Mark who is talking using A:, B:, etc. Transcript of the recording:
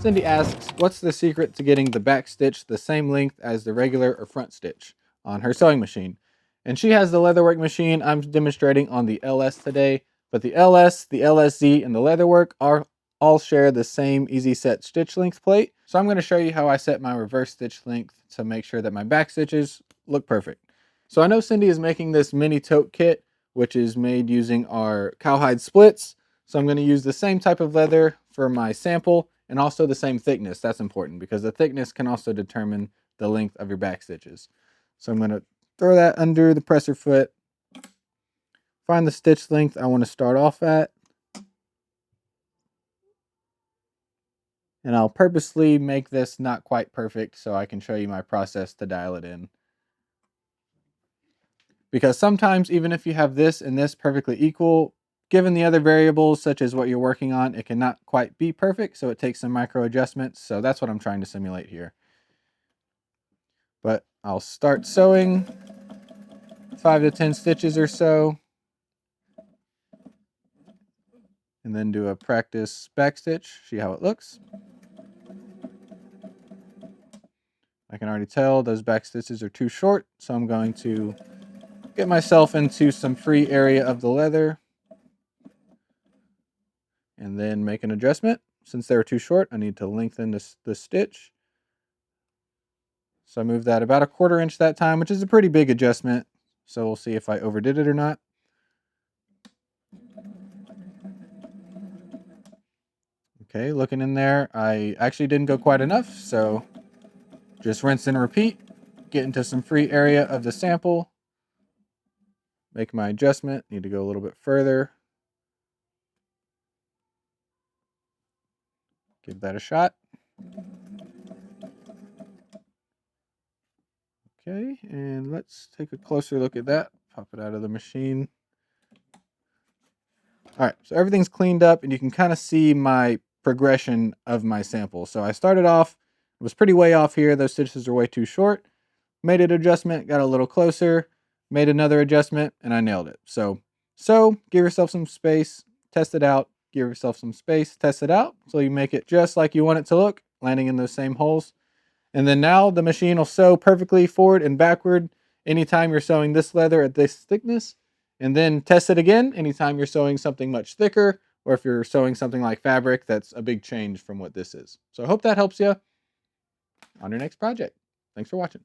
A: Cindy asks, what's the secret to getting the back stitch the same length as the regular or front stitch on her sewing machine? And she has the leatherwork machine. I'm demonstrating on the LS today, but the LS, the LSZ, and the leatherwork are all share the same easy set stitch length plate. So I'm going to show you how I set my reverse stitch length to make sure that my back stitches look perfect. So I know Cindy is making this mini tote kit, which is made using our cowhide splits. So I'm going to use the same type of leather for my sample and also the same thickness. That's important because the thickness can also determine the length of your back stitches. So I'm going to throw that under the presser foot, find the stitch length I want to start off at, and I'll purposely make this not quite perfect so I can show you my process to dial it in. Because sometimes even if you have this and this perfectly equal, given the other variables such as what you're working on, it cannot quite be perfect, so it takes some micro adjustments. So that's what I'm trying to simulate here. But I'll start sewing 5 to 10 stitches or so, and then do a practice back stitch, see how it looks. I can already tell those back stitches are too short, so I'm going to get myself into some free area of the leather and then make an adjustment. Since they were too short, I need to lengthen the stitch. So I moved that about 1/4 inch that time, which is a pretty big adjustment. So we'll see if I overdid it or not. Okay, looking in there, I actually didn't go quite enough, so just rinse and repeat, get into some free area of the sample, make my adjustment, need to go a little bit further. Give that a shot. Okay, and let's take a closer look at that. Pop it out of the machine. All right, so everything's cleaned up and you can kind of see my progression of my sample. So I started off, it was pretty way off here. Those stitches are way too short. Made an adjustment, got a little closer, made another adjustment, and I nailed it. So give yourself some space, test it out, give yourself some space, test it out, so you make it just like you want it to look, landing in those same holes. And then now the machine will sew perfectly forward and backward anytime you're sewing this leather at this thickness. And then test it again anytime you're sewing something much thicker, or if you're sewing something like fabric, that's a big change from what this is. So I hope that helps you on your next project. Thanks for watching.